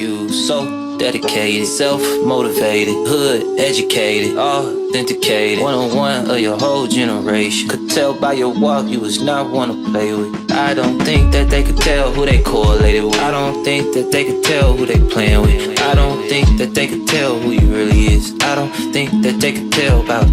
you so dedicated, self-motivated, hood educated, authenticated, one-on-one of your whole generation. Could tell by your walk you was not one to play with. I don't think that they could tell who they correlated with. I don't think that they could tell who they playing with. I don't think that they could tell who you really is. I don't think that they could tell about.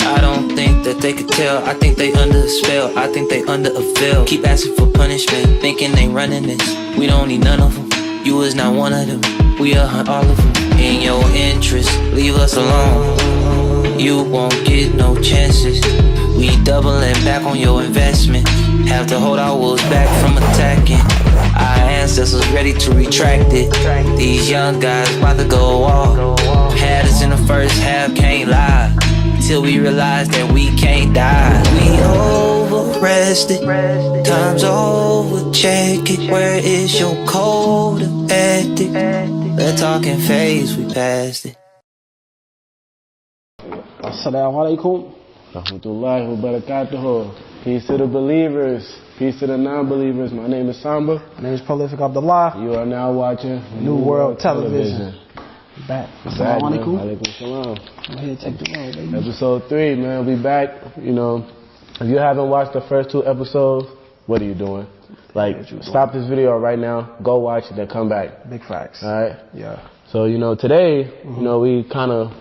I don't think that they could tell. I think they under a spell. I think they under a veil. Keep asking for punishment, thinking they running this. We don't need none of them. You is not one of them. We'll hunt all of them. In your interest, leave us alone. You won't get no chances. We doubling back on your investment. Have to hold our wolves back from attacking. Our ancestors ready to retract it. These young guys about to go off. Had us in the first half, can't lie. Till we realize that we can't die. We over-rested, time's over, check it. Where is your code of ethic? The talking phase, we passed it. Assalamu alaikum. Rahmatullahi wa barakatuhu. Peace to the believers, peace to the non-believers. My name is Samba. My name is Prolific-Abdullah. You are now watching New World Television. Back. Assalamu alaikum. Alaikum salam. Go ahead, take the roll, baby. Episode 3, man. We back. You know, if you haven't watched the first 2 episodes, what are you doing? Like, stop this video right now, go watch it, then come back. Big facts. All right? Yeah. So, you know, today, you know, we kind of,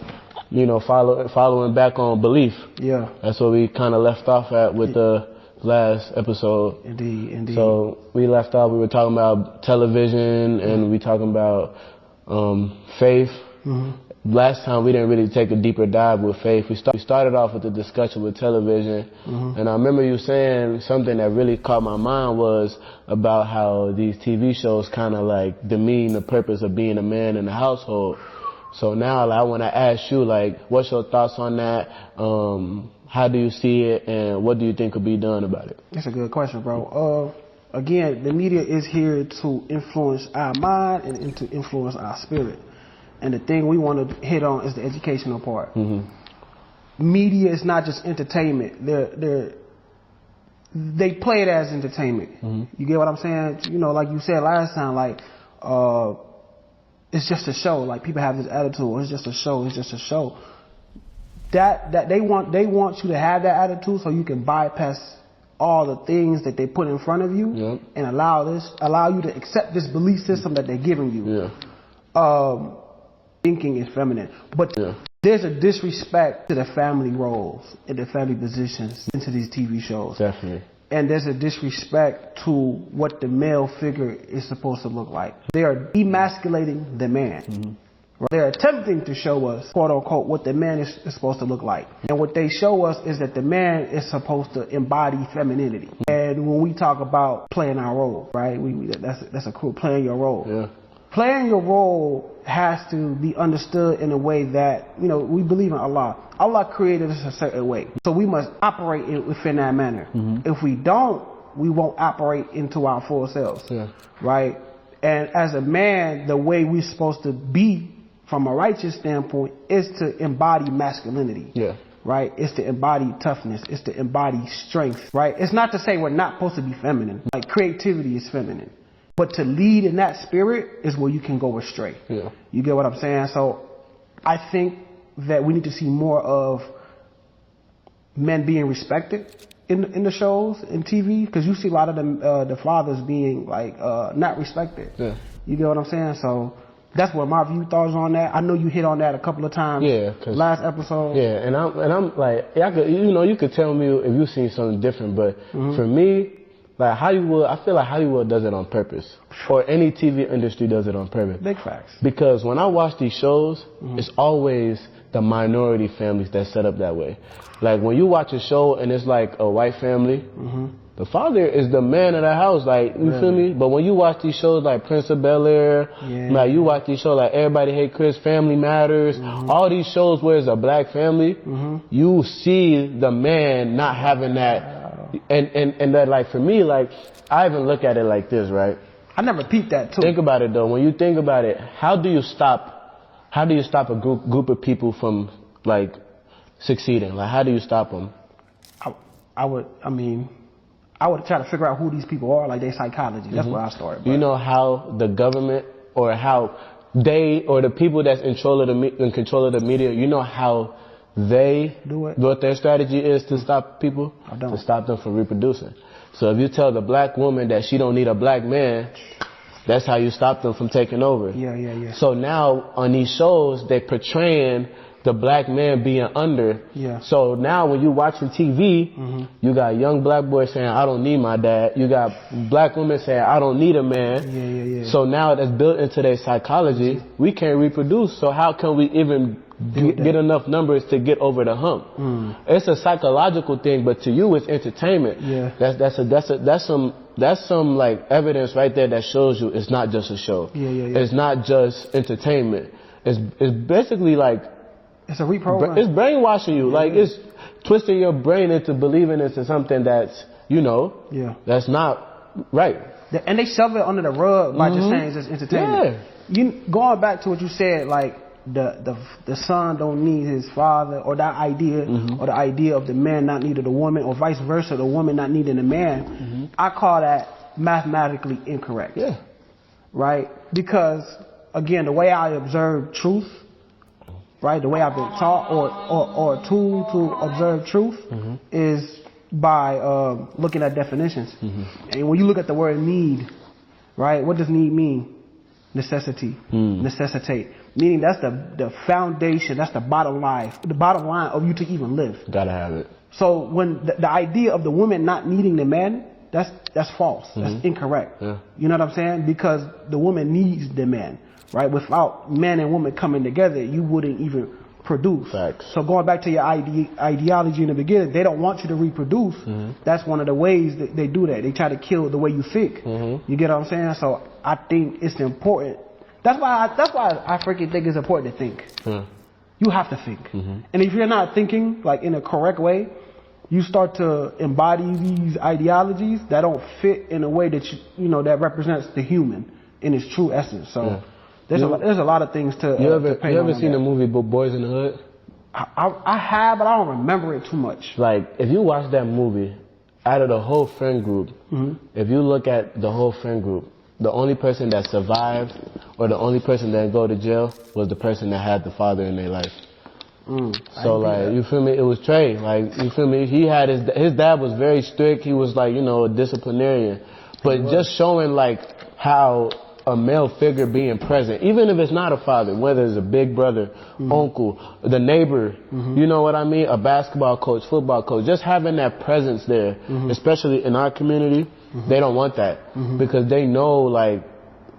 you know, following back on belief. Yeah. That's what we kind of left off at with the last episode. Indeed, indeed. So we left off, we were talking about television and we talking about faith. Last time we didn't really take a deeper dive with faith. We started off with the discussion with television. And I remember you saying something that really caught my mind was about how these TV shows kind of like demean the purpose of being a man in the household. So now I want to ask you, like, what's your thoughts on that? How do you see it, and what do you think could be done about it? That's a good question, bro. Again, the media is here to influence our mind and to influence our spirit. And the thing we want to hit on is the educational part. Media is not just entertainment. They play it as entertainment. You get what I'm saying? You know, like you said last time, like, it's just a show. Like, people have this attitude, it's just a show, it's just a show. That they want you to have that attitude so you can bypass all the things that they put in front of you and allow you to accept this belief system that they're giving you. Thinking is feminine. But there's a disrespect to the family roles and the family positions into these TV shows. Definitely. And there's a disrespect to what the male figure is supposed to look like. They are demasculating the man. They're attempting to show us, quote unquote, what the man is supposed to look like. And what they show us is that the man is supposed to embody femininity. And when we talk about playing our role, right, that's a cool, playing your role. Playing your role has to be understood in a way that, you know, we believe in Allah. Allah created us a certain way. So we must operate within that manner. If we don't, we won't operate into our full selves. Right? And as a man, the way we're supposed to be from a righteous standpoint is to embody masculinity. Right? It's to embody toughness. It's to embody strength. Right? It's not to say we're not supposed to be feminine. Like, creativity is feminine. But to lead in that spirit is where you can go astray. You get what I'm saying? So I think that we need to see more of men being respected in the shows, in TV, because you see a lot of the fathers being like not respected. You get what I'm saying? So that's what my thoughts on that. I know you hit on that a couple of times. Last episode. And I'm like, you could tell me if you seen something different, but for me, like Hollywood, I feel like Hollywood does it on purpose. Or any TV industry does it on purpose. Big facts. Because when I watch these shows, it's always the minority families that set up that way. Like, when you watch a show and it's like a white family, the father is the man of the house, like, you feel me? But when you watch these shows like Prince of Bel-Air, like, you watch these shows like Everybody Hate Chris, Family Matters, all these shows where it's a black family, you see the man not having that. And that, like, for me, like, I even look at it like this, right? I never peeped that too. Think about it though. When you think about it, how do you stop a group of people from, like, succeeding? Like, how do you stop them? I would try to figure out who these people are, like their psychology. That's where I started. You know how the government or how they or the people that's in control of the media, you know how they do it? What their strategy is to stop people? To stop them from reproducing. So if you tell the black woman that she don't need a black man, that's how you stop them from taking over. Yeah. So now on these shows, they're portraying the black man being under. Yeah. So now when you watching TV, you got young black boys saying, I don't need my dad. You got black women saying, I don't need a man. Yeah. So now that's built into their psychology. We can't reproduce. So how can we even get enough numbers to get over the hump? It's a psychological thing, but to you it's entertainment. Yeah. That's some like evidence right there that shows you it's not just a show. Yeah. It's not just entertainment. It's basically like it's a reprogram. It's brainwashing you. Like it's twisting your brain into believing into something that's that's not right. And they shove it under the rug by just saying it's just entertainment. Yeah. Going back to what you said, like the son don't need his father, or that idea, or the idea of the man not needing the woman, or vice versa, the woman not needing the man. I call that mathematically incorrect. Yeah. Right? Because again, the way I observe truth, right, the way I've been taught, or a tool to observe truth is by looking at definitions. And when you look at the word need, right, what does need mean? Necessity, necessitate. Meaning that's the foundation, that's the bottom line of you to even live. Gotta have it. So when the idea of the woman not needing the man, that's false. That's incorrect. Yeah. You know what I'm saying? Because the woman needs the man, right? Without man and woman coming together, you wouldn't even produce. Facts. So going back to your ideology in the beginning, they don't want you to reproduce. That's one of the ways that they do that. They try to kill the way you think. You get what I'm saying? So I think it's important. That's why I freaking think it's important to think. You have to think. And if you're not thinking like in a correct way, you start to embody these ideologies that don't fit in a way that that represents the human in its true essence. So there's a lot of things to. You ever seen the movie Boys in the Hood? I have, but I don't remember it too much. Like if you watch that movie, out of the whole friend group, if you look at the whole friend group, the only person that survived or the only person that didn't go to jail was the person that had the father in their life. So like, you feel me? It was Trey. Like, you feel me? He had his dad was very strict. He was like, a disciplinarian. But just showing like how a male figure being present, even if it's not a father, whether it's a big brother, uncle, the neighbor, you know what I mean? A basketball coach, football coach, just having that presence there, especially in our community, they don't want that because they know like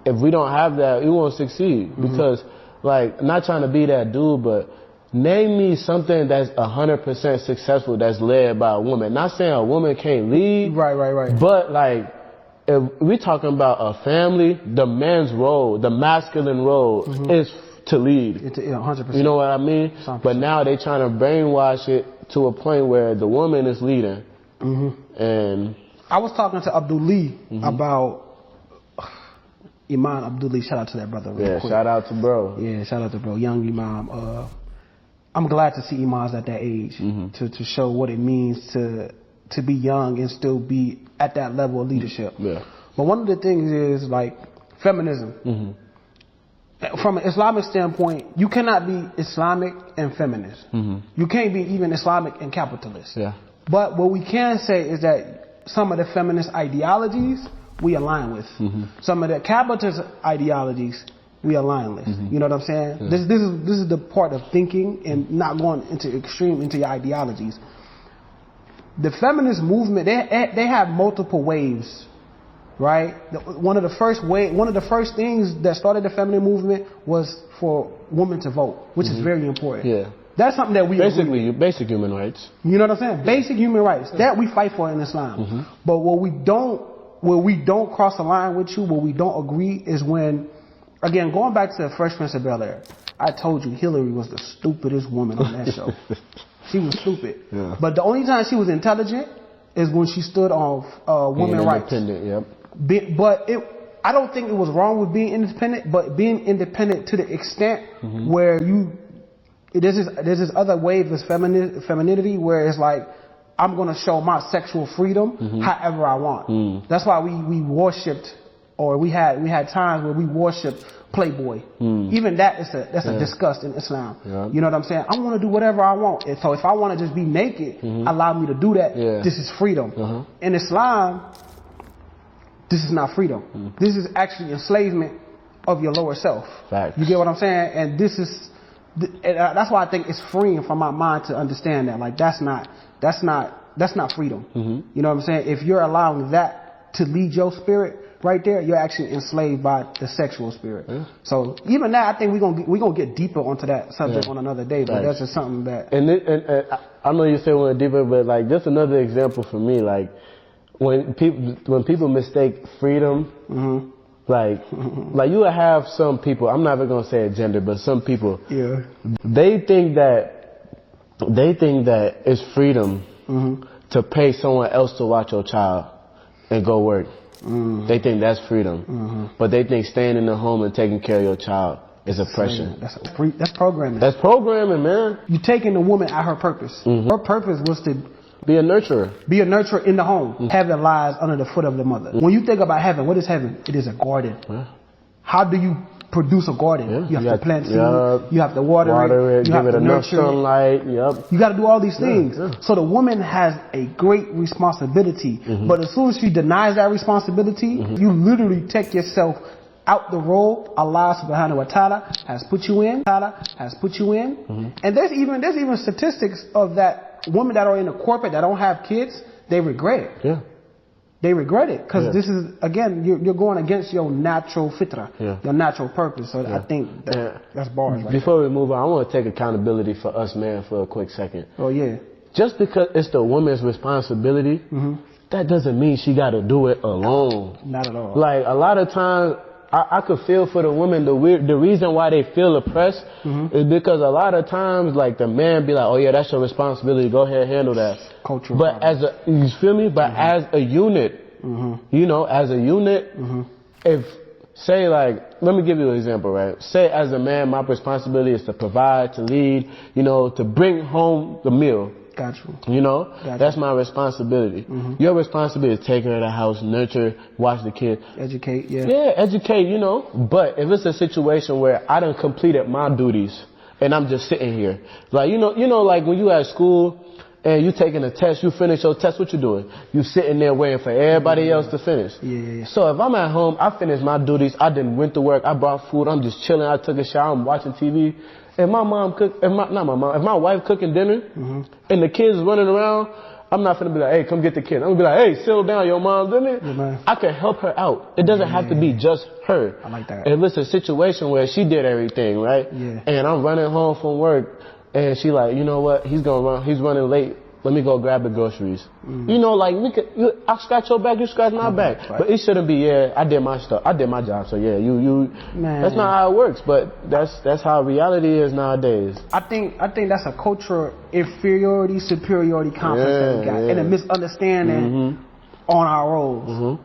if we don't have that, we won't succeed because like, not trying to be that dude, but name me something that's 100% successful that's led by a woman. Not saying a woman can't lead. Right. But like, if we're talking about a family, the man's role, the masculine role is to lead. 100%. You know what I mean? 100%. But now they're trying to brainwash it to a point where the woman is leading. And I was talking to Abdullah about Imam Abdullah. Shout out to that brother. Real quick. Shout out to bro. Yeah, shout out to bro. Young Imam. I'm glad to see imams at that age to show what it means to be young and still be at that level of leadership. Yeah. But one of the things is like feminism. From an Islamic standpoint, you cannot be Islamic and feminist. You can't be even Islamic and capitalist. Yeah. But what we can say is that some of the feminist ideologies we align with. Some of the capitalist ideologies we align with. You know what I'm saying? This is the part of thinking and not going into your ideologies. The feminist movement, they have multiple waves, right? One of the first things that started the feminist movement was for women to vote, which is very important. Yeah. That's something that we basically basic human rights. You know what I'm saying? Basic human rights that we fight for in Islam. But where we don't cross the line with you, where we don't agree, is when, again, going back to the Fresh Prince of Bel-Air, I told you Hillary was the stupidest woman on that show. She was stupid. Yeah. But the only time she was intelligent is when she stood on women's rights. Yep. But I don't think it was wrong with being independent, but being independent to the extent where there's this other wave of femininity where it's like, I'm going to show my sexual freedom however I want. That's why we worshipped or we had times where we worshiped Playboy. Even that's a disgust in Islam. Yeah. You know what I'm saying? I want to do whatever I want. And so if I want to just be naked, allow me to do that. Yeah. This is freedom. In Islam, this is not freedom. This is actually enslavement of your lower self. Facts. You get what I'm saying? And this is, and that's why I think it's freeing for my mind to understand that. Like that's not freedom. You know what I'm saying? If you're allowing that to lead your spirit right there, you're actually enslaved by the sexual spirit. So even that, I think we're gonna get deeper onto that subject on another day. But that's just something that. And I know you said we went deeper, but like just another example for me, like when people mistake freedom. Like you will have some people, I'm not even going to say a gender, but some people, they think that it's freedom to pay someone else to watch your child and go work. They think that's freedom. But they think staying in the home and taking care of your child is oppression. That's programming. That's programming, man. You're taking the woman at her purpose. Her purpose was to be a nurturer. Be a nurturer in the home. Heaven lies under the foot of the mother. When you think about heaven, what is heaven? It is a garden. How do you produce a garden? You have to plant seed. You have to water it. You have give it to enough nurture sunlight. You got to do all these things. So the woman has a great responsibility. But as soon as she denies that responsibility, you literally take yourself out the role Allah subhanahu wa ta'ala has put you in. And there's even statistics of that. Women that are in the corporate that don't have kids, they regret it. They regret it because this is, again, you're going against your natural fitra, your natural purpose. So I think that's bars. Right Before we move on, I want to take accountability for us, man, for a quick second. Oh yeah. Just because it's the woman's responsibility, that doesn't mean she got to do it alone. Not at all. Like a lot of times, I could feel for the women. The reason why they feel oppressed is because a lot of times, like the man be like, "Oh yeah, that's your responsibility. Go ahead, handle that." Cultural. But you feel me? But as a unit, you know, as a unit, if say like, let me give you an example, right? Say as a man, my responsibility is to provide, to lead, you know, to bring home the meal. Got you. You know, that's my responsibility. Your responsibility is take care of the house, nurture, watch the kid. Educate, Yeah, educate, you know. But if it's a situation where I done completed my duties and I'm just sitting here, like, you know, like when you at school and you taking a test, you finish your test, what you doing? You sitting there waiting for everybody else to finish. So if I'm at home, I finished my duties, I done went to work, I brought food, I'm just chilling, I took a shower, I'm watching TV. If my mom if my wife cooking dinner and the kids running around, I'm not gonna be like, hey, come get the kid. I'm gonna be like, hey, settle down, your mom did it. I can help her out. It doesn't have to be just her. I like that. If it's a situation where she did everything, right? And I'm running home from work and she like, you know what, he's running late. Let me go grab the groceries. You know, like I scratch your back, you scratch my back. Right. But it shouldn't be. I did my stuff. I did my job. So yeah, you. Man. That's not how it works. But that's how reality is nowadays. I think that's a cultural inferiority, superiority complex that we got, and a misunderstanding on our roles.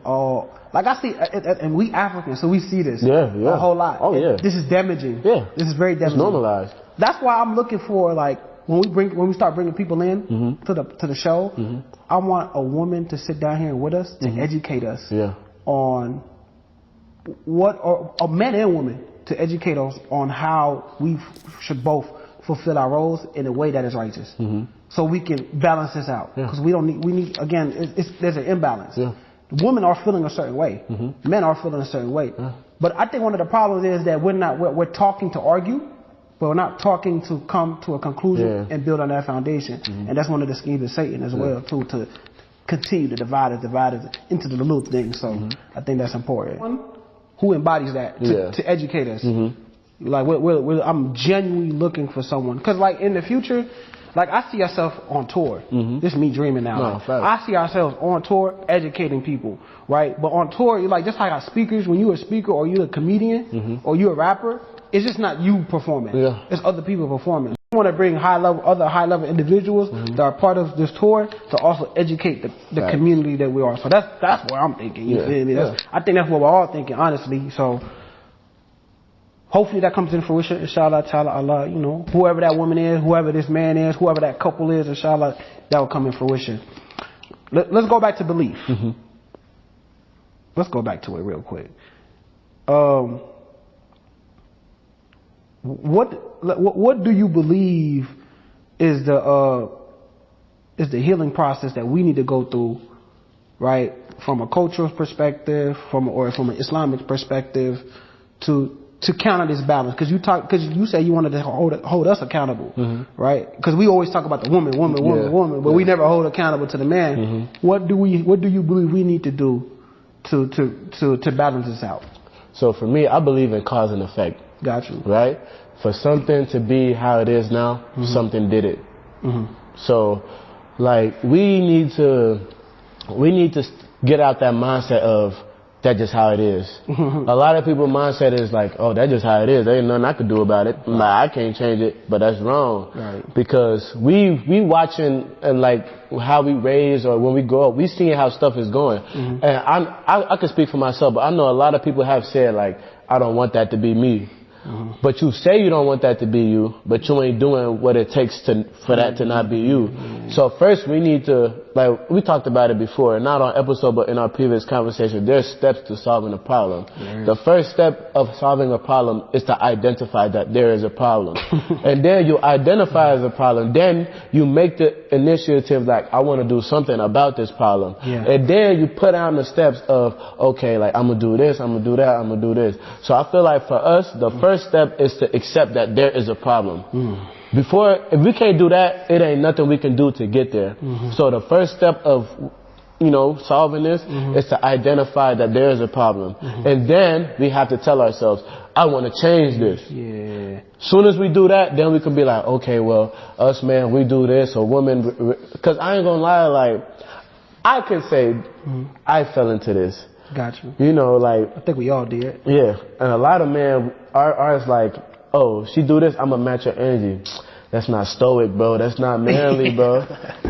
Like I see, and we Africans, so we see this a whole lot. Oh yeah. This is damaging. This is very damaging. It's normalized. That's why I'm looking for like. When we start bringing people in to the show, I want a woman to sit down here with us to educate us on or men and women to educate us on how we should both fulfill our roles in a way that is righteous, so we can balance this out. Because we need again, there's an imbalance. Women are feeling a certain way, men are feeling a certain way. But I think one of the problems is that we're talking to argue. But we're not talking to come to a conclusion and build on that foundation. And that's one of the schemes of Satan as well, too, to continue to divide us into the little things. So I think that's important. Who embodies that to educate us? Like I'm genuinely looking for someone. Because like in the future, like I see ourselves on tour. This is me dreaming now. I see ourselves on tour educating people, right? But on tour, you're like just like our speakers, when you're a speaker or you're a comedian or you're a rapper, it's just not you performing. It's other people performing. We want to bring other high level individuals that are part of this tour to also educate the community that we are. So that's what I'm thinking. You feel me? I think that's what we're all thinking, honestly. So hopefully that comes in fruition, inshallah ta'ala, Allah, you know, whoever that woman is, whoever this man is, whoever that couple is, inshallah, that will come in fruition. Let's go back to belief. let's go back to it real quick. What do you believe is the healing process that we need to go through, right, from a cultural perspective, from an Islamic perspective, to counter this balance? Because you say you wanted to hold us accountable, right? Because we always talk about the woman, but we never hold accountable to the man. What do you believe we need to do to balance this out? So for me, I believe in cause and effect. Got you. Right? For something to be how it is now, something did it. So, like, we need to get out that mindset of that's just how it is. A lot of people's mindset is like, oh, that's just how it is. There ain't nothing I could do about it. Like, I can't change it, but that's wrong. Right. Because we watching like how we raise or when we grow up, we seeing how stuff is going. And I can speak for myself, but I know a lot of people have said like, I don't want that to be me. But you say you don't want that to be you, but you ain't doing what it takes for that to not be you. So first we need to, like we talked about it before, not on episode but in our previous conversation, there's steps to solving a problem. The first step of solving a problem is to identify that there is a problem. And then you identify as a problem, then you make the initiative like, I want to do something about this problem. And then you put down the steps of, okay, like I'm going to do this, I'm going to do that, I'm going to do this. So I feel like for us, the first step is to accept that there is a problem. If we can't do that, it ain't nothing we can do to get there. So the first step of, solving this is to identify that there is a problem. And then we have to tell ourselves, I want to change this. Soon as we do that, then we can be like, okay, well, us men, we do this, or women, because I ain't gonna lie, like, I can say I fell into this. Got you. Like, I think we all did. Yeah, and a lot of men are like, oh, she do this, I'm gonna match her energy. That's not stoic, bro. That's not manly, bro.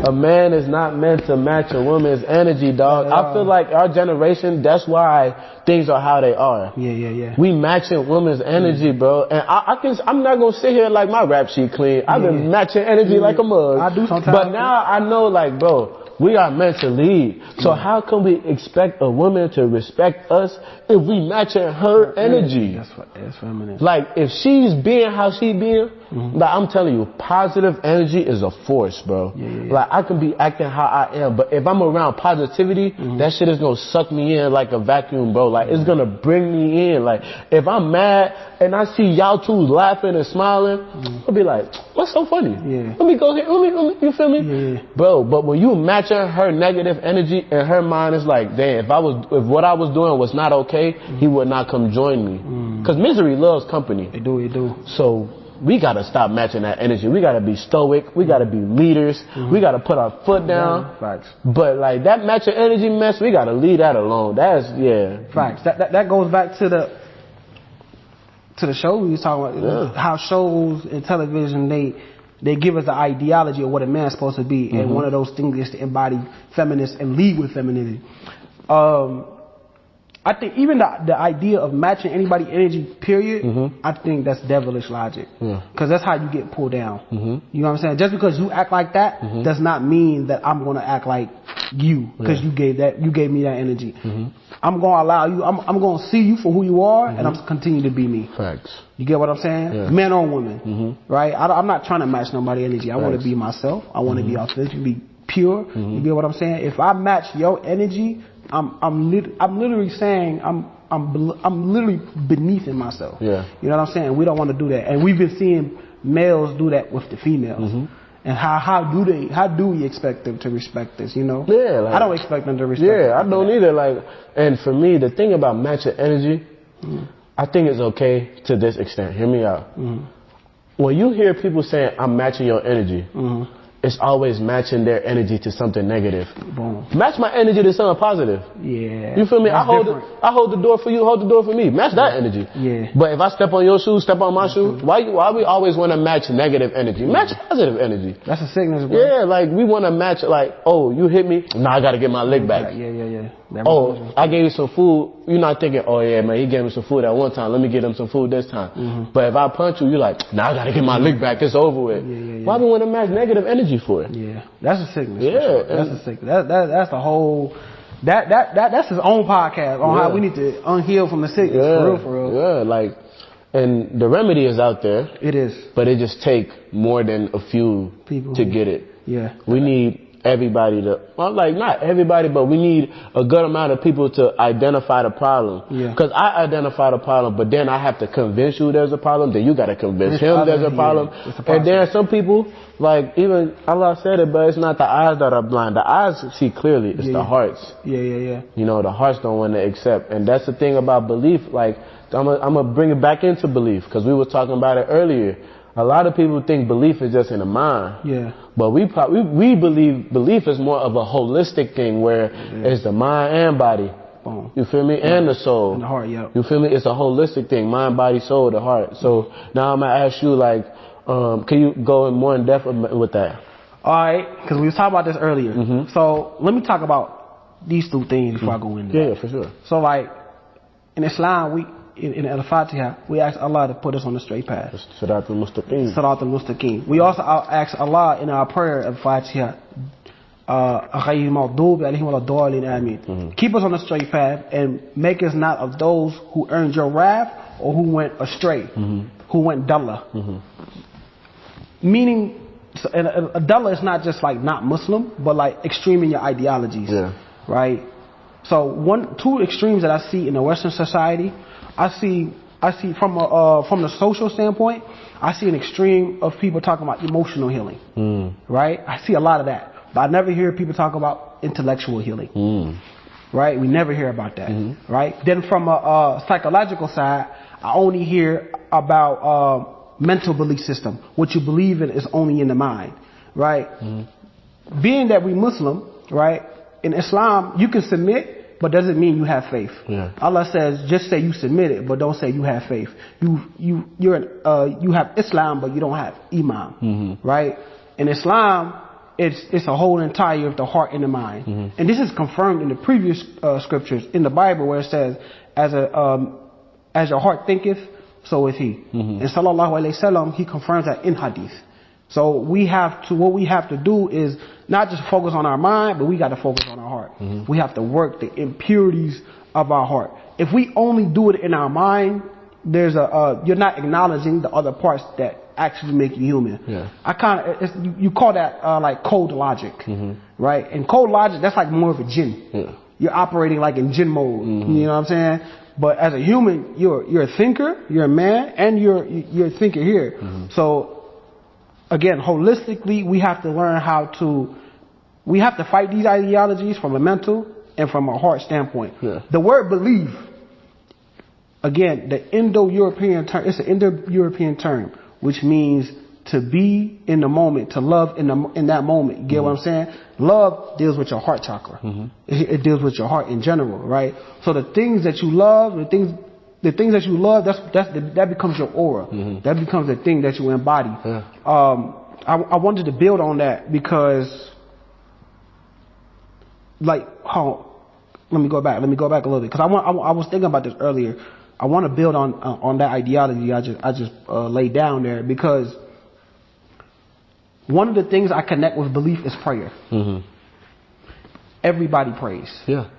A man is not meant to match a woman's energy, dog. I feel like our generation, that's why things are how they are. We matching women's energy, bro. And I'm not gonna sit here like my rap sheet clean. I've been matching energy like a mug. I do sometimes. But now I know, like, bro, we are meant to lead. So how can we expect a woman to respect us if we matching her energy? That's feminist. Like, if she's being how she being, like, I'm telling you, positive energy is a force, bro. Like, I can be acting how I am, but if I'm around positivity, that shit is gonna suck me in like a vacuum, bro. Like, it's gonna bring me in. Like, if I'm mad and I see y'all two laughing and smiling, I'll be like, what's so funny? Let me go here. You feel me? Bro, but when you matching her negative energy and her mind is like, damn, if what I was doing was not okay, he would not come join me. Because misery loves company. It do. So we got to stop matching that energy. We got to be stoic. We got to be leaders. We got to put our foot down. Facts. But like that matching energy mess, we got to leave that alone. Facts. That goes back to the show we was talking about. How shows and television, they give us the ideology of what a man's supposed to be. And one of those things is to embody feminist and lead with femininity. I think even the idea of matching anybody's energy, period, I think that's devilish logic. Because that's how you get pulled down. You know what I'm saying? Just because you act like that does not mean that I'm going to act like you because you gave me that energy. I'm going to allow you, I'm going to see you for who you are and I'm continue to be me. Facts. You get what I'm saying? Men or women, right? I'm not trying to match nobody's energy. I want to be myself. I want to be authentic, be pure. You get what I'm saying? If I match your energy, I'm literally saying I'm literally beneath in myself. You know what I'm saying? We don't want to do that, and we've been seeing males do that with the females. And how do we expect them to respect this? Like, I don't expect them to respect. I don't either. Like, and for me, the thing about matching energy, I think it's okay to this extent. Hear me out. When you hear people saying I'm matching your energy, it's always matching their energy to something negative. Boom. Match my energy to something positive. You feel me? I hold the door for you, hold the door for me. Match that energy. But if I step on your shoes, step on my shoes, why we always want to match negative energy? Match positive energy. That's a sickness, bro. Like we want to match like, oh, you hit me, now I got to get my lick back. Oh, I gave you some food. You're not thinking, oh yeah, man, he gave me some food at one time. Let me get him some food this time. But if I punch you, you're like, nah, I got to get my lick back. It's over with. Why we want to match negative energy for it? That's a sickness. That's a sickness. That's the whole That's his own podcast on how we need to unheal from the sickness. For real. Yeah, like, and the remedy is out there. It is. But it just take more than a few people to get it. Yeah. We need everybody to, well, like, not everybody, but we need a good amount of people to identify the problem. Yeah. Because I identify the problem, but then I have to convince you there's a problem, then you got to convince him there's a problem. And there are some people, like, even Allah said it, but it's not the eyes that are blind. The eyes see clearly, it's the hearts. You know, the hearts don't want to accept. And that's the thing about belief. Like, I'm going to bring it back into belief, because we were talking about it earlier. A lot of people think belief is just in the mind. Yeah. But we believe belief is more of a holistic thing where it's the mind and body. Boom. You feel me? And the soul. And the heart, You feel me? It's a holistic thing. Mind, body, soul, the heart. So now I'm going to ask you, like, can you go more in depth with that? All right. Because we was talking about this earlier. So let me talk about these two things before I go into that. Yeah, for sure. So, like, in Islam, in Al-Fatiha, we ask Allah to put us on the straight path. Sirat al-Mustaqim. Sirat al-Mustaqim. We also ask Allah in our prayer of Fatiha, keep us on the straight path and make us not of those who earned your wrath or who went astray, who went dullah. Meaning, a dullah is not just like not Muslim, but like extreme in your ideologies. Right? So two extremes that I see in the Western society, I see from the social standpoint, I see an extreme of people talking about emotional healing, right? I see a lot of that, but I never hear people talk about intellectual healing, right? We never hear about that, right? Then from a psychological side, I only hear about mental belief system. What you believe in is only in the mind, right? Being that we Muslim, right? In Islam, you can submit, but doesn't mean you have faith. Allah says, just say you submitted, but don't say you have faith. You have Islam, but you don't have Iman, right? In Islam, it's a whole entire of the heart and the mind, and this is confirmed in the previous scriptures in the Bible where it says, as your heart thinketh, so is he. And Sallallahu Alaihi Wasallam, he confirms that in Hadith. So what we have to do is not just focus on our mind, but we got to focus on our heart. We have to work the impurities of our heart. If we only do it in our mind, you're not acknowledging the other parts that actually make you human. You call that like cold logic, right? And cold logic, that's like more of a jinn. You're operating like in jinn mode. You know what I'm saying? But as a human, you're a thinker, you're a man, and you're a thinker here. So again, holistically, we have to learn we have to fight these ideologies from a mental and from a heart standpoint. The word believe, again, the Indo-European term, it's an Indo-European term, which means to be in the moment, to love in that moment. You get what I'm saying? Love deals with your heart chakra. It deals with your heart in general, right? So the things that you love, the things that you love, that becomes your aura. That becomes the thing that you embody. I wanted to build on that because, like, let me go back a little bit because I was thinking about this earlier. I want to build on that ideology I just laid down there because one of the things I connect with belief is prayer. Everybody prays.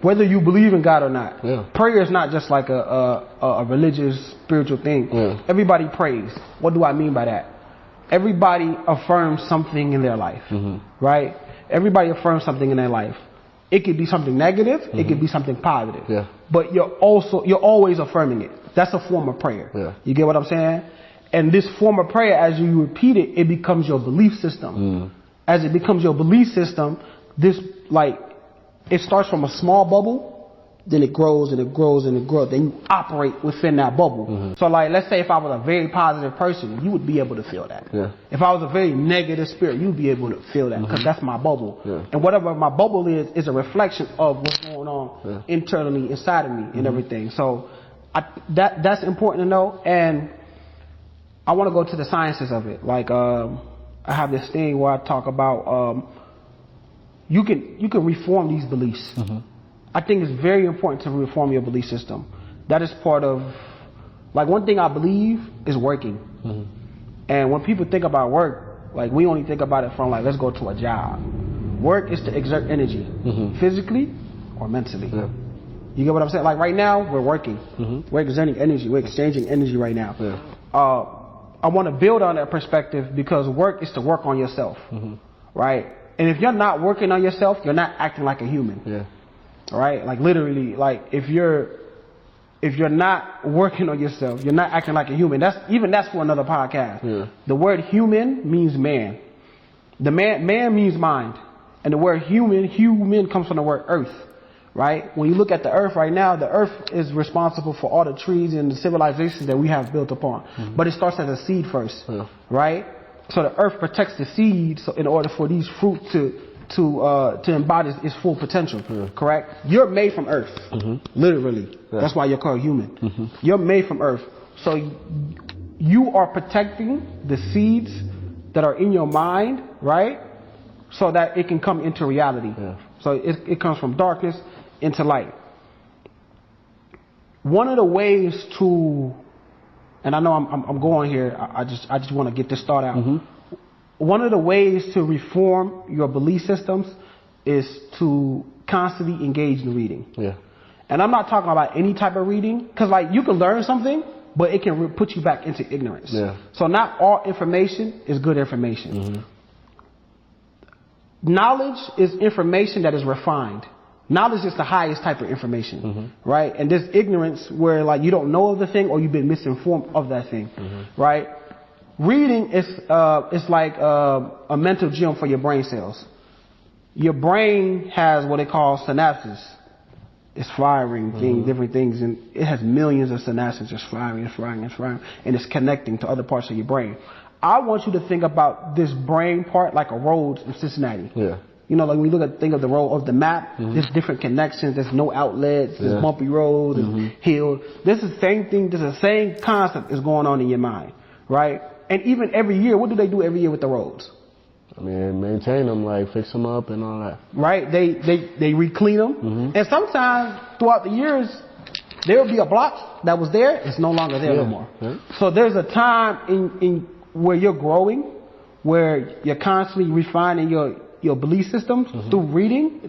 Whether you believe in God or not. Prayer is not just like a religious, spiritual thing. Everybody prays. What do I mean by that? Everybody affirms something in their life. Right? Everybody affirms something in their life. It could be something negative, it could be something positive. But you're always affirming it. That's a form of prayer. You get what I'm saying? And this form of prayer, as you repeat it, it becomes your belief system. As it becomes your belief system, it starts from a small bubble, then it grows and it grows and it grows. Then you operate within that bubble. So like, let's say if I was a very positive person, you would be able to feel that. If I was a very negative spirit, you'd be able to feel that because that's my bubble. And whatever my bubble is a reflection of what's going on internally inside of me and everything. So that's important to know. And I want to go to the sciences of it. Like, I have this thing where I talk about, you can reform these beliefs. I think it's very important to reform your belief system. That is part of, like, one thing I believe is working. And when people think about work, like, we only think about it from like, let's go to a job. Work is to exert energy, physically or mentally. Yeah. You get what I'm saying? Like right now, we're working. We're exerting energy. We're exchanging energy right now. I want to build on that perspective because work is to work on yourself, right? And if you're not working on yourself, you're not acting like a human. Yeah. Right? Like literally, like if you're not working on yourself, you're not acting like a human. That's for another podcast. Yeah. The word human means man. The man means mind. And the word human comes from the word earth. Right? When you look at the earth right now, the earth is responsible for all the trees and the civilizations that we have built upon. But it starts as a seed first. Right? So the earth protects the seed so in order for these fruit to embody its full potential. Correct? You're made from earth. Literally. That's why you're called human. You're made from earth. So you are protecting the seeds that are in your mind, right? So that it can come into reality. So it comes from darkness into light. One of the ways to, and I know I'm going here, I just want to get this thought out. One of the ways to reform your belief systems is to constantly engage in reading. And I'm not talking about any type of reading, because like you can learn something, but it can put you back into ignorance. So not all information is good information. Knowledge is information that is refined. Knowledge is the highest type of information, right? And there's ignorance where like you don't know of the thing or you've been misinformed of that thing, right? Reading is like a mental gym for your brain cells. Your brain has what they call synapses. It's firing things, different things, and it has millions of synapses just firing, and it's connecting to other parts of your brain. I want you to think about this brain part like a road in Cincinnati. You know, like when you think of the road of the map, there's different connections, there's no outlets, there's bumpy roads, and hills. This is the same thing, this is the same concept is going on in your mind, right? And even every year, what do they do every year with the roads? I mean, maintain them, like fix them up and all that. Right? They re-clean them. And sometimes throughout the years, there will be a block that was there, it's no longer there no more. So there's a time in where you're growing, where you're constantly refining your belief systems through reading,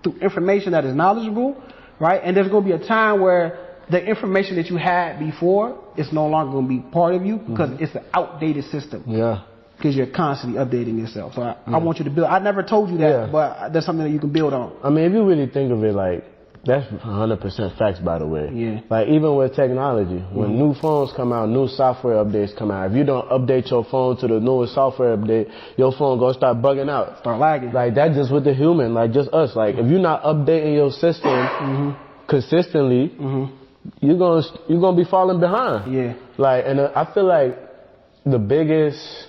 through information that is knowledgeable, right? And there's going to be a time where the information that you had before is no longer going to be part of you because it's an outdated system. Because you're constantly updating yourself. So I want you to build. I never told you that, but that's something that you can build on. I mean, if you really think of it, like, that's 100% facts, by the way. Like, even with technology, when new phones come out, new software updates come out, if you don't update your phone to the newest software update, your phone gonna start bugging out. Start lagging. Like, that's just with the human, like, just us. Like, if you're not updating your system consistently, you're gonna be falling behind. Like, and I feel like the biggest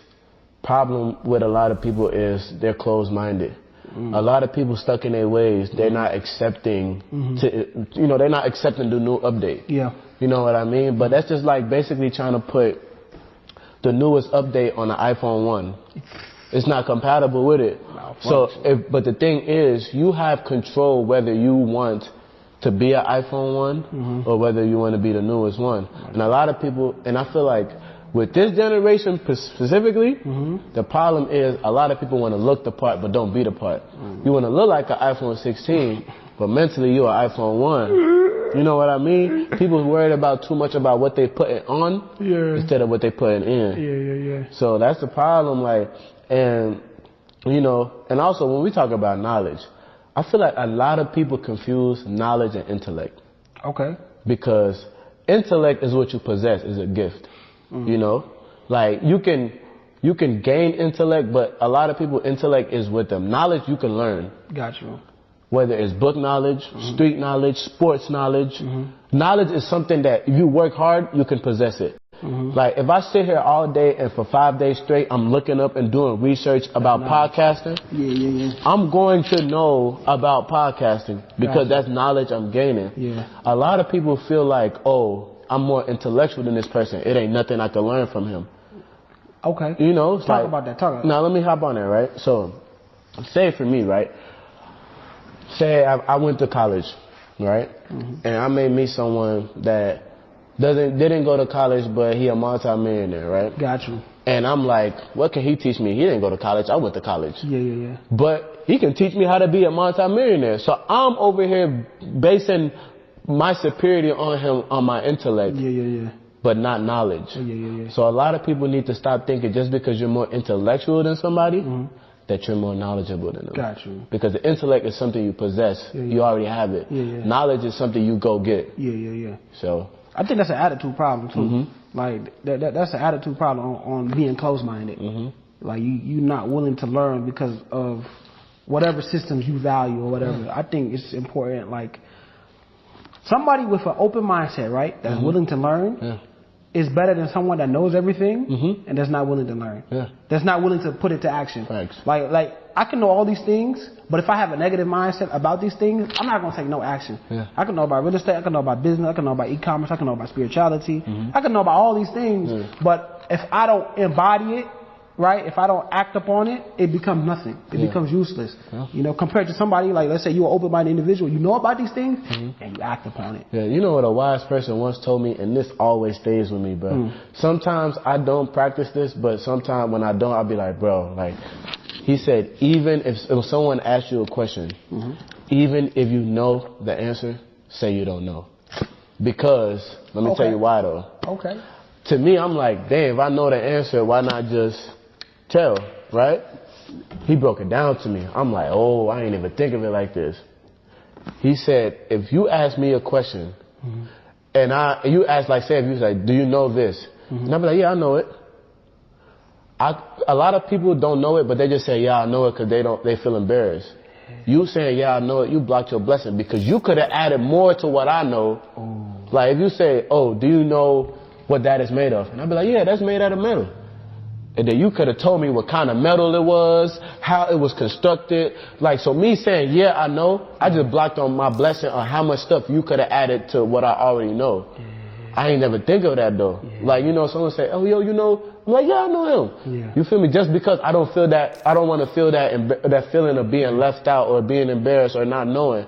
problem with a lot of people is they're closed-minded. A lot of people stuck in their ways. They're not accepting they're not accepting the new update. You know what I mean? But that's just like basically trying to put the newest update on the iPhone 1. It's not compatible with it. But the thing is, you have control whether you want to be an iPhone 1 or whether you want to be the newest one. And a lot of people, and I feel like with this generation specifically, the problem is a lot of people want to look the part but don't be the part. You want to look like an iPhone 16, but mentally you're an iPhone 1. You know what I mean? People worried about too much about what they putting on instead of what they putting in. So that's the problem. Like, and you know, and also when we talk about knowledge, I feel like a lot of people confuse knowledge and intellect. Because intellect is what you possess, is a gift. You know, like you can gain intellect, but a lot of people intellect is with them. Knowledge you can learn. Whether it's book knowledge, street knowledge, sports knowledge. Knowledge is something that if you work hard, you can possess it. Like if I sit here all day and for 5 days straight, I'm looking up and doing research about podcasting. I'm going to know about podcasting because that's knowledge I'm gaining. A lot of people feel like, oh, I'm more intellectual than this person. It ain't nothing I can learn from him. You know, it's talk about that. Now let me hop on there, right? So, say for me, right? Say I went to college, right? And I may meet someone that didn't go to college, but he a multi-millionaire, right? Got you. And I'm like, what can he teach me? He didn't go to college. I went to college. Yeah. But he can teach me how to be a multi-millionaire. So I'm over here basing my superiority on him, on my intellect. Yeah. But not knowledge. Yeah. So a lot of people need to stop thinking just because you're more intellectual than somebody, that you're more knowledgeable than them. Got you. Because the intellect is something you possess. Yeah. You already have it. Yeah. Knowledge is something you go get. Yeah. So I think that's an attitude problem too. Like that's an attitude problem on being closed-minded. Like you not willing to learn because of whatever systems you value or whatever. I think it's important. Like somebody with an open mindset, right? That's willing to learn. Is better than someone that knows everything and that's not willing to learn. That's not willing to put it to action. Thanks. Like I can know all these things, but if I have a negative mindset about these things, I'm not gonna take no action. I can know about real estate, I can know about business, I can know about e-commerce, I can know about spirituality, I can know about all these things, but if I don't embody it, right? If I don't act upon it, it becomes nothing. It becomes useless. You know, compared to somebody like, let's say you're an open-minded individual, you know about these things, and you act upon it. Yeah, you know what a wise person once told me, and this always stays with me, bro. Sometimes I don't practice this, but sometimes when I don't, I'll be like, bro, like, he said, even if someone asks you a question, even if you know the answer, say you don't know. Because, let me tell you why though. Okay. To me, I'm like, damn, if I know the answer, why not just tell, right? He broke it down to me. I'm like, oh, I ain't even think of it like this. He said, if you ask me a question, and you ask, like, say, if you say, do you know this? And I'll be like, yeah, I know it. A lot of people don't know it, but they just say, yeah, I know it because they feel embarrassed. You saying, yeah, I know it, you blocked your blessing because you could have added more to what I know. Like, if you say, oh, do you know what that is made of? And I'll be like, yeah, that's made out of metal. And then you could have told me what kind of metal it was, how it was constructed. Like, so me saying, yeah, I know, I just blocked on my blessing on how much stuff you could have added to what I already know. I ain't never think of that though. Like, you know, someone say, oh, yo, you know, I'm like, yeah, I know him. You feel me? Just because I don't feel that, I don't want to feel that feeling of being left out or being embarrassed or not knowing.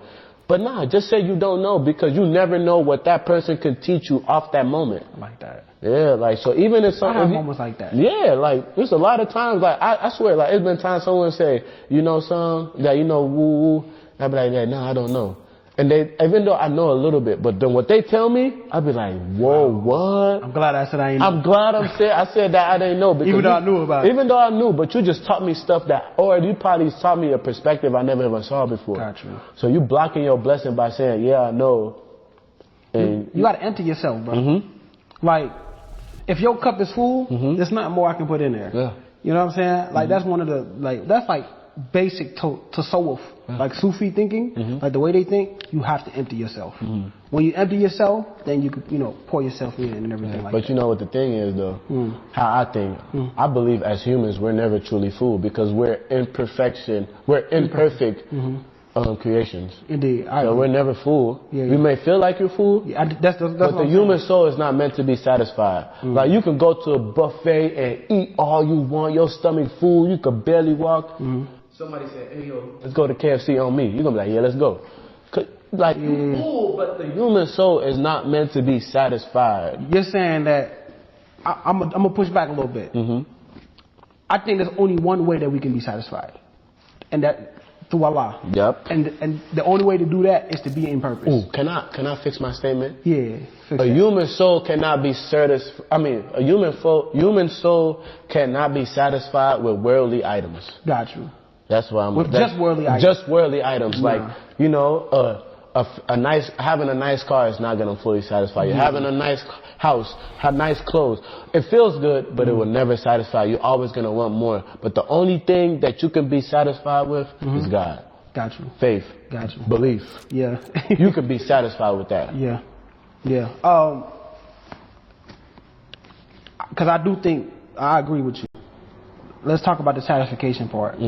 But nah, just say you don't know because you never know what that person could teach you off that moment. Like that. Yeah, like, so even if something... I have moments like that. Yeah, like, there's a lot of times, like, I swear, like, it's been times someone say, you know some, that you know, woo-woo. I'll be like, yeah, no, I don't know. And even though I know a little bit, but then what they tell me, I'll be like, whoa, what? I'm glad I said I ain't know. I'm glad I said that I didn't know. Because even though I knew about it. Even though I knew, but you just taught me stuff or you probably taught me a perspective I never ever saw before. Got you. So you blocking your blessing by saying, yeah, I know. And you got to empty yourself, bro. Like, if your cup is full, there's nothing more I can put in there. You know what I'm saying? Like, that's one of the, like, that's like basic tasawwuf, like Sufi thinking, like the way they think, you have to empty yourself. When you empty yourself, then you could, you know, pour yourself in and everything like that. But you know what the thing is though, how I think, I believe as humans we're never truly full because we're imperfect creations. Indeed. So we're never full. You may feel like you're full, that's but the human soul is not meant to be satisfied. Like you can go to a buffet and eat all you want, your stomach full, you could barely walk. Somebody said, hey yo, let's go to KFC on me. You're gonna be like, yeah, let's go. Like you full, but the human soul is not meant to be satisfied. You're saying that I'm gonna push back a little bit. I think there's only one way that we can be satisfied, and that through Allah. And the only way to do that is to be in purpose. Ooh, can I fix my statement? Yeah. A human soul cannot be a human soul cannot be satisfied with worldly items. Got you. That's why just worldly items. Just worldly items, like you know, having a nice car is not gonna fully satisfy you. Having a nice house, have nice clothes, it feels good, but it will never satisfy you. You're always gonna want more. But the only thing that you can be satisfied with is God. Got you. Faith. Got you. Belief. Yeah. You can be satisfied with that. Yeah. Yeah. Because I do think I agree with you. Let's talk about the satisfaction part.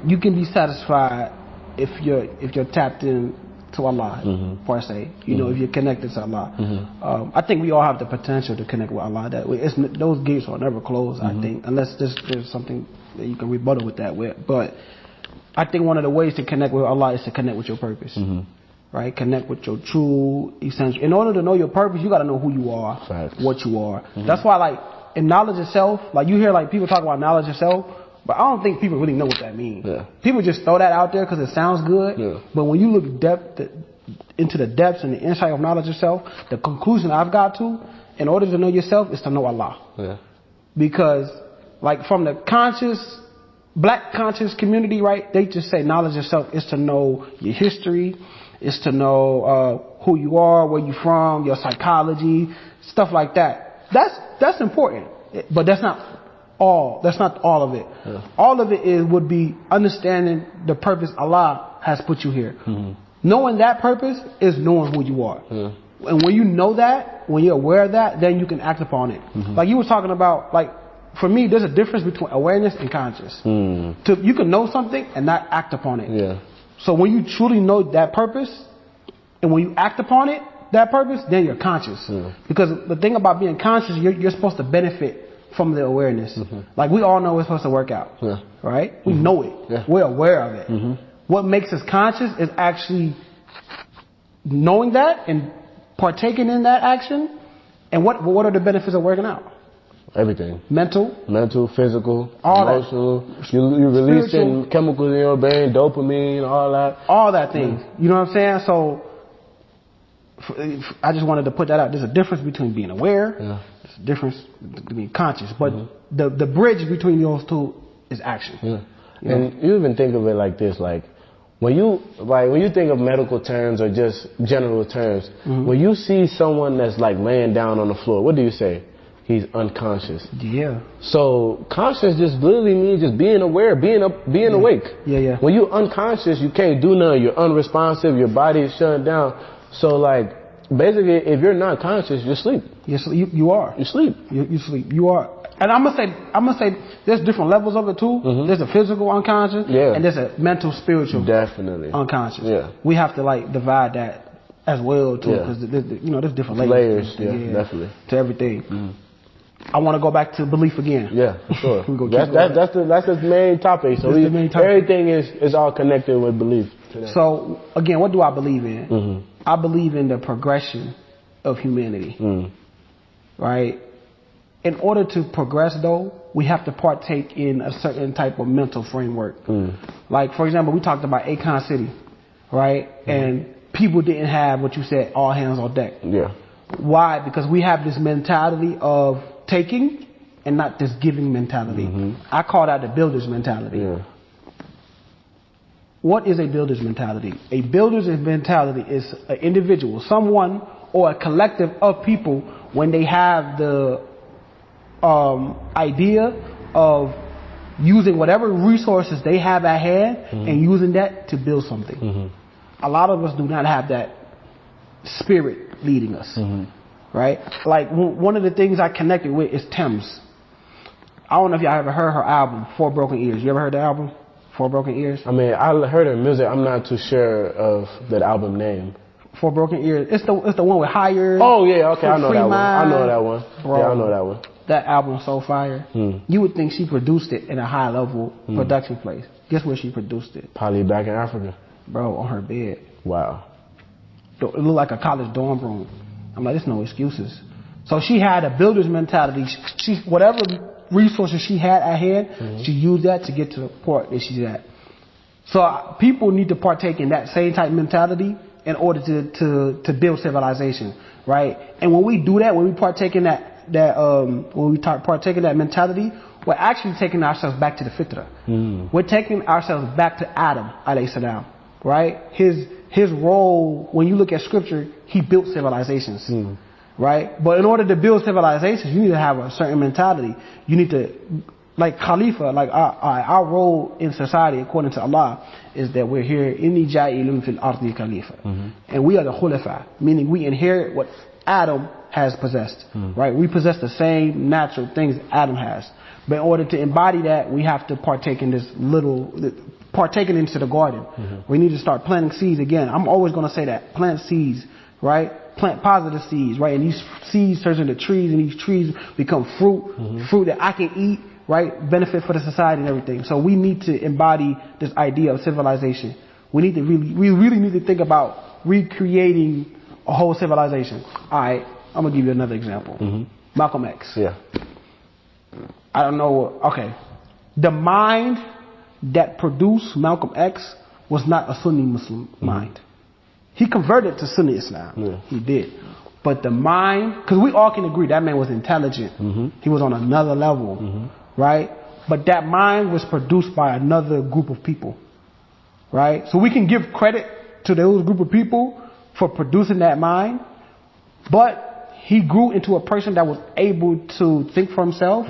You can be satisfied if you're tapped in to Allah, per se. You know, if you're connected to Allah. I think we all have the potential to connect with Allah. Those gates will never close, I think, unless there's something that you can rebuttal with that with. But I think one of the ways to connect with Allah is to connect with your purpose. right? Connect with your true essential. In order to know your purpose, you got to know who you are, Facts. what you are. That's why, like, in knowledge of self, like you hear like people talk about knowledge of self, but I don't think people really know what that means. Yeah. People just throw that out there because it sounds good. Yeah. But when you look into the depths and the insight of knowledge of self, the conclusion I've got to, in order to know yourself, is to know Allah. Yeah. Because, like, from the black conscious community, right, they just say knowledge of self is to know your history, is to know who you are, where you're from, your psychology, stuff like that. That's important, but that's not all. That's not all of it. Yeah. All of it would be understanding the purpose Allah has put you here. Knowing that purpose is knowing who you are. Yeah. And when you know that, when you're aware of that, then you can act upon it. Like you were talking about, like, for me, there's a difference between awareness and conscious. You can know something and not act upon it. Yeah. So when you truly know that purpose, and when you act upon it, that purpose, then you're conscious. Because the thing about being conscious, you're supposed to benefit from the awareness. Like, we all know we're supposed to work out, right? We know it. Yeah. We're aware of it. What makes us conscious is actually knowing that and partaking in that action. And what are the benefits of working out? Everything. Mental, physical, all emotional. You're releasing chemicals in your brain, dopamine, all that. All that things. You know what I'm saying? So I just wanted to put that out. There's a difference between being aware. There's a difference between being conscious. But the bridge between those two is action. You know? And you even think of it like this, like when you think of medical terms or just general terms, when you see someone that's like laying down on the floor, what do you say? He's unconscious. Yeah. So conscious just literally means just being aware, being awake. Yeah. When you're unconscious, you can't do nothing. You're unresponsive. Your body is shut down. So, like, basically, if you're not conscious, you're asleep. You are. You sleep. You sleep. You are. And I'm gonna say, there's different levels of it too. There's a physical unconscious, and there's a mental, spiritual, definitely unconscious. Yeah. We have to like divide that as well too, because there's different layers. Definitely to everything. I want to go back to belief again. Yeah, for sure. that's the main topic. So everything is all connected with belief today. So again, what do I believe in? I believe in the progression of humanity. Right? In order to progress, though, we have to partake in a certain type of mental framework. Like, for example, we talked about Akon City, right? And people didn't have what you said, all hands on deck. Yeah. Why? Because we have this mentality of taking and not this giving mentality. I call that the builder's mentality. Yeah. What is a builder's mentality? A builder's mentality is an individual, someone or a collective of people when they have the idea of using whatever resources they have at hand and using that to build something. A lot of us do not have that spirit leading us. Right? Like, one of the things I connected with is Thames. I don't know if y'all ever heard her album, Four Broken Ears. You ever heard the album, Four Broken Ears? I mean, I heard her music. I'm not too sure of that album name. Four Broken Ears. It's the one with Higher. Oh, yeah, okay. I know that one. I know that one. Bro, yeah, I know that one. That album is so fire. You would think she produced it in a high-level production place. Guess where she produced it? Probably back in Africa. Bro, on her bed. Wow. It looked like a college dorm room. I'm like, there's no excuses. So she had a builder's mentality. She whatever resources she had at hand, she used that to get to the point that she's at. So people need to partake in that same type of mentality in order to build civilization, right? And when we do that, when we partake in partake in that mentality, we're actually taking ourselves back to the fitra. We're taking ourselves back to Adam, alayhi salam, right? His role, when you look at scripture, he built civilizations, right? But in order to build civilizations, you need to have a certain mentality. You need to, like Khalifa, like our role in society, according to Allah, is that we're here, inni ja'ilun fil ardi khalifa. And we are the khulafa, meaning we inherit what Adam has possessed, right? We possess the same natural things Adam has. But in order to embody that, we have to partake in partaking into the garden. We need to start planting seeds again. I'm always going to say that. Plant seeds, right? Plant positive seeds, right? And these seeds turn into trees, and these trees become fruit that I can eat, right? Benefit for the society and everything. So we need to embody this idea of civilization, we really need to think about recreating a whole civilization. All right, I'm gonna give you another example. Malcolm X. Yeah. I don't know. Okay, the mind that produced Malcolm X was not a Sunni Muslim mind. He converted to Sunni Islam. Yeah. He did. But the mind, because we all can agree that man was intelligent. He was on another level, right? But that mind was produced by another group of people, right? So we can give credit to those group of people for producing that mind, but he grew into a person that was able to think for himself,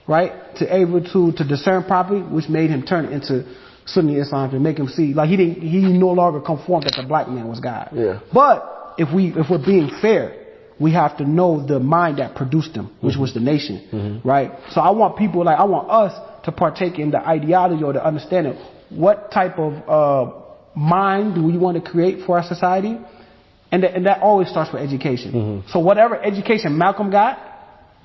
right? To able to discern properly, which made him turn into Sunni Islam to make him see, like he no longer conformed that the black man was God. Yeah. But if we're being fair, we have to know the mind that produced them, which was the nation, right? So I want people, I want us to partake in the ideology or the understanding. What type of mind do we want to create for our society? And that always starts with education. So whatever education Malcolm got,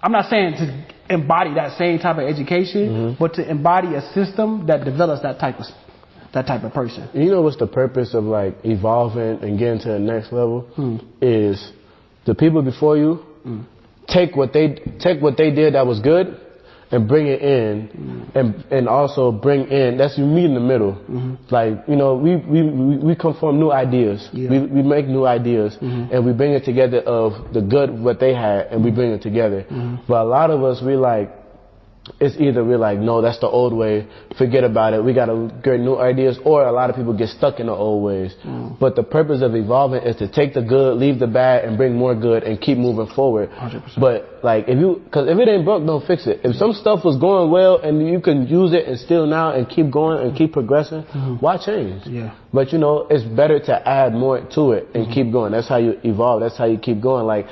I'm not saying to embody that same type of education, but to embody a system that develops that type of person. You know what's the purpose of like evolving and getting to the next level? Is the people before you take what they did that was good and bring it in, and also bring in, that's you meet in the middle. Like, you know, we come from new ideas. We make new ideas and we bring it together of the good what they had and we bring it together. But a lot of us, it's either we're like, no, that's the old way, forget about it, we gotta get new ideas, or a lot of people get stuck in the old ways. But the purpose of evolving is to take the good, leave the bad, and bring more good and keep moving forward. 100%. But like, cause if it ain't broke, don't fix it. If some stuff was going well and you can use it and still now and keep going and keep progressing, why change? But you know, it's better to add more to it and keep going. That's how you evolve, that's how you keep going. Like,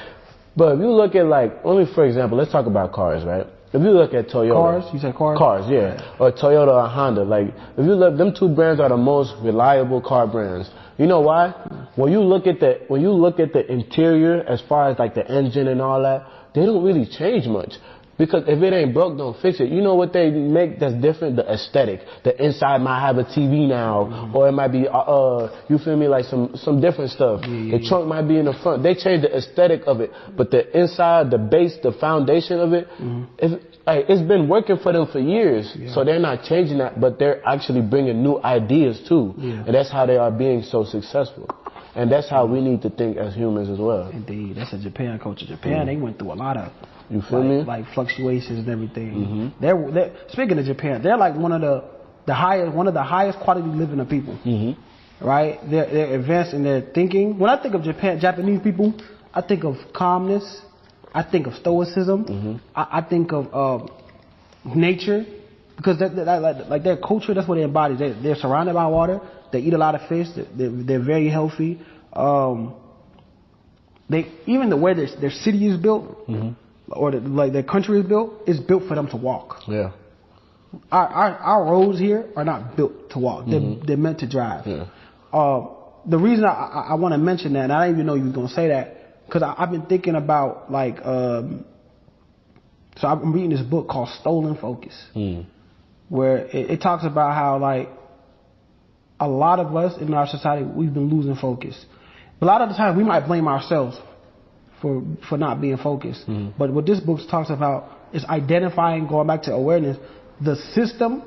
but if you look at like, only for example, let's talk about cars, right? If you look at Toyota. Cars? You said cars? Cars, yeah. Or Toyota or Honda. Like, if you look, them two brands are the most reliable car brands. You know why? When you look at the interior, as far as like the engine and all that, they don't really change much. Because if it ain't broke, don't fix it. You know what they make that's different? The aesthetic. The inside might have a TV now, or it might be, you feel me, like some different stuff. The trunk might be in the front. They change the aesthetic of it, but the inside, the base, the foundation of it, it's been working for them for years. So they're not changing that, but they're actually bringing new ideas too. And that's how they are being so successful. And that's how we need to think as humans as well. Indeed, that's a Japan culture. Japan, they went through a lot of, you feel me? Like fluctuations and everything. They're speaking of Japan, they're like one of the highest quality living of people. Right? They're advanced in their thinking. When I think of Japanese people, I think of calmness. I think of stoicism. I think of nature, because like their culture, that's what they embody. They're surrounded by water. They eat a lot of fish. They're very healthy. Even the way their city is built, or their country is built for them to walk. Yeah. Our roads here are not built to walk. They're meant to drive. Yeah. The reason I want to mention that, and I didn't even know you were going to say that, because I've been thinking about like, so I'm reading this book called Stolen Focus, where it talks about how like a lot of us in our society, we've been losing focus. But a lot of the time we might blame ourselves for not being focused. But what this book talks about is identifying, going back to awareness, the system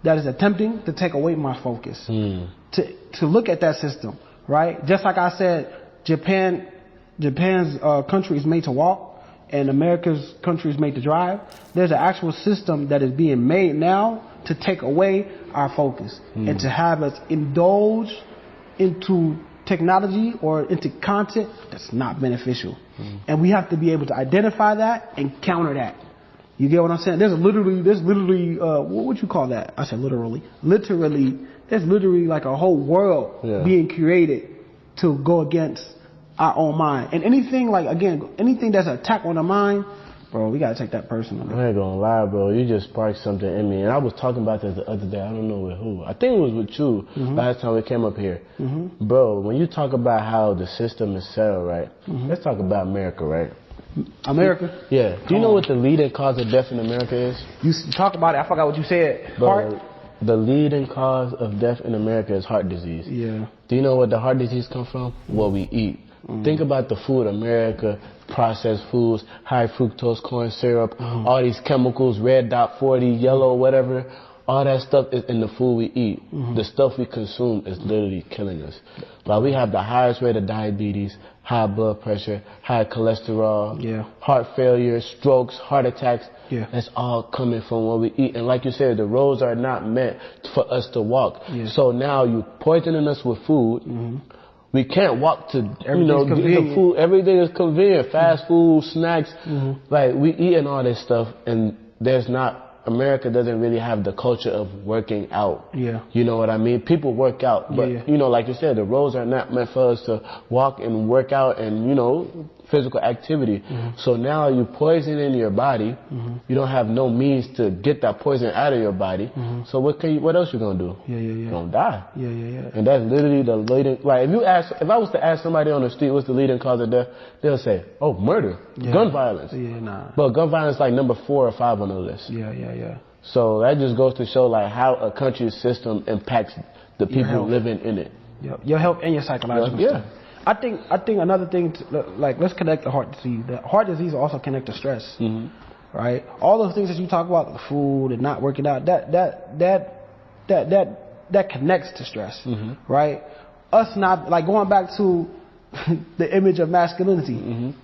that is attempting to take away my focus. To look at that system, right? Just like I said, Japan's country is made to walk, and America's country is made to drive. There's an actual system that is being made now to take away our focus and to have us indulge into technology or into content that's not beneficial. And we have to be able to identify that and counter that. You get what I'm saying? There's literally, what would you call that? I said literally. There's literally like a whole world being created to go against our own mind. And anything that's an attack on the mind, bro, we gotta take that personally. I ain't gonna lie, bro. You just sparked something in me. And I was talking about this the other day. I don't know with who. I think it was with you last time we came up here. Bro, when you talk about how the system is set up, right? Let's talk about America, right? America? Yeah. Do you know what the leading cause of death in America is? You talk about it. I forgot what you said. Bro, the leading cause of death in America is heart disease. Yeah. Do you know where the heart disease comes from? What we eat. Think about the food America, processed foods, high fructose corn syrup, all these chemicals, red dot 40, yellow, whatever. All that stuff is in the food we eat. The stuff we consume is literally killing us. Like we have the highest rate of diabetes, high blood pressure, high cholesterol, heart failure, strokes, heart attacks. That's all coming from what we eat. And like you said, the roads are not meant for us to walk. So now you're poisoning us with food. We can't walk to, get the food. Everything is convenient. Fast food, snacks. Like we eating all this stuff, and America doesn't really have the culture of working out. You know what I mean? People work out, but like you said, the roads are not meant for us to walk and work out and, physical activity. So now you poisoning your body. You don't have no means to get that poison out of your body. So what else you gonna do? You're gonna die. And that's literally the leading. Like if I was to ask somebody on the street what's the leading cause of death, they'll say, oh, murder, gun violence. But gun violence is like number 4 or 5 on the list. So that just goes to show like how a country's system impacts the people living in it. Your health and your psychological stuff. I think another thing, let's connect the heart disease. The heart disease also connect to stress, right? All those things that you talk about, the food and not working out, that connects to stress, right? Us not, like going back to the image of masculinity.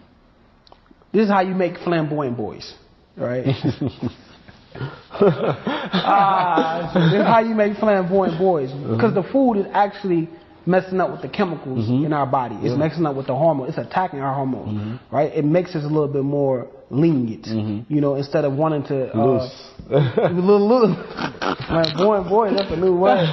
This is how you make flamboyant boys, right? This is how you make flamboyant boys, because the food is actually messing up with the chemicals in our body. It's messing up with the hormones. It's attacking our hormones, right? It makes us a little bit more lenient, instead of wanting to loose. Flamboyant boy, that's a new word.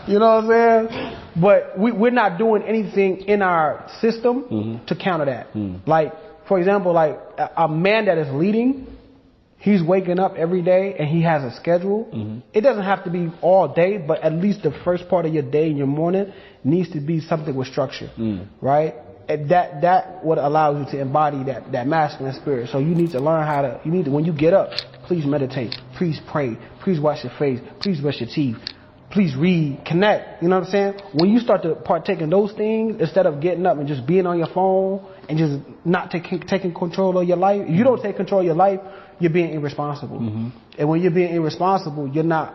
You know what I'm saying? But we're not doing anything in our system to counter that. Like, for example, like a man that is leading, he's waking up every day and he has a schedule. It doesn't have to be all day, but at least the first part of your day in your morning needs to be something with structure, right? And that would allow you to embody that masculine spirit. So you need to learn when you get up, please meditate, please pray, please wash your face, please brush your teeth, please read, connect. You know what I'm saying? When you start to partake in those things, instead of getting up and just being on your phone and just not taking control of your life, if you don't take control of your life, you're being irresponsible. And when you're being irresponsible, you're not,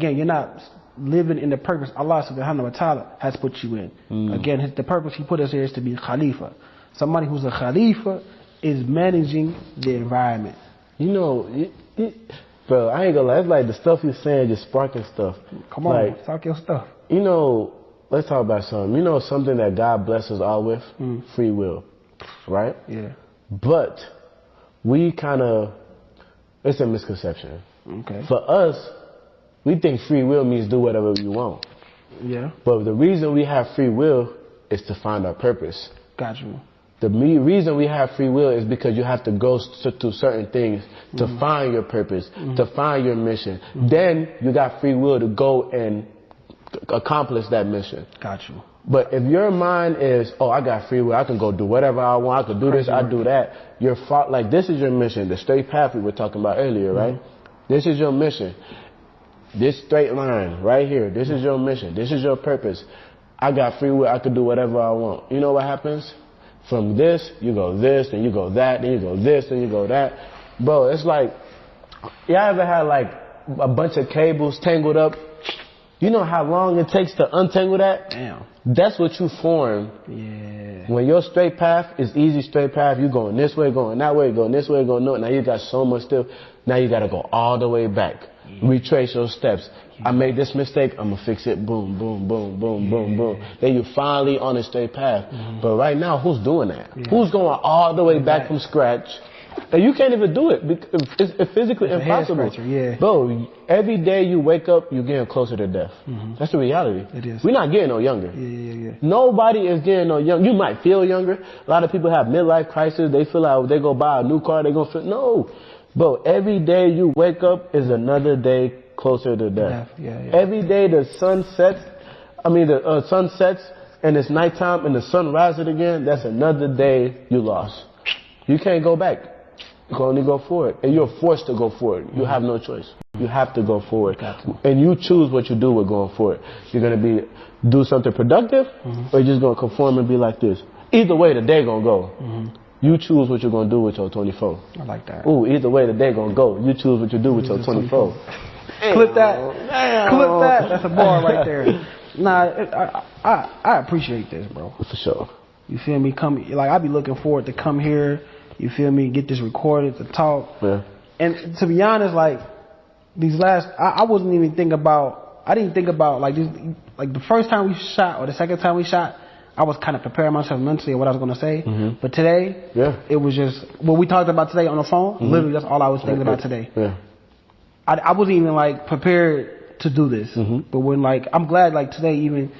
you're not living in the purpose Allah subhanahu wa ta'ala has put you in. Again, the purpose He put us here is to be Khalifa. Somebody who's a Khalifa is managing the environment. Bro, I ain't gonna lie, it's like the stuff you're saying just sparking stuff. Come on, talk your stuff. Let's talk about something. Something that God blesses all with? Free will, right? But we it's a misconception. For us, we think free will means do whatever you want. But the reason we have free will is to find our purpose. Got you. The reason we have free will is because you have to go through certain things to find your purpose, to find your mission. Then you got free will to go and accomplish that mission. Got you. But if your mind is, oh, I got free will, I can go do whatever I want, I can do this, I do that. Like this is your mission, the straight path we were talking about earlier, right? This is your mission. This straight line right here, this is your mission, this is your purpose. I got free will, I can do whatever I want. You know what happens? From this, you go this, then you go that, then you go this, then you go that. Bro, it's like, y'all ever had like a bunch of cables tangled up? You know how long it takes to untangle that? Damn. That's what you form. When your straight path is easy straight path, you going this way, going that way, going this way, going no. Now you got so much still. Now you got to go all the way back. Retrace your steps. I made this mistake, I'm going to fix it. Boom, boom, boom, boom, boom, boom. Then you finally on a straight path. But right now, who's doing that? Who's going all the way back from scratch? And you can't even do it. It's physically impossible. Bro, every day you wake up, you're getting closer to death. That's the reality. It is. We're not getting no younger. Nobody is getting no younger. You might feel younger. A lot of people have midlife crisis. They feel like they go buy a new car, they're going to feel, no. Bro, every day you wake up is another day closer to death. Every day the sun sets, sun sets and it's nighttime and the sun rises again, that's another day you lost. You can't go back. You can only go forward. And you're forced to go forward. You have no choice. You have to go forward. And you choose what you do with going forward. You're going to do something productive, or you're just going to conform and be like this. Either way, the day going to go. You choose what you're going to do with your 24. I like that. Ooh, either way, the day going to go. You choose what you do with your 24. Clip that. Damn. Clip that. That's a bar right there. Nah, I appreciate this, bro. For sure. You feel me? I be looking forward to come here. You feel me? Get this recorded, to talk. Yeah. And to be honest, like, these last, I wasn't even thinking about, I didn't think about, like, this, like, the first time we shot or the second time we shot, I was kind of preparing myself mentally what I was going to say. But today, it was just, what we talked about today on the phone, literally that's all I was thinking about today. Yeah. I wasn't even, like, prepared to do this. But when, like, I'm glad, like, today even,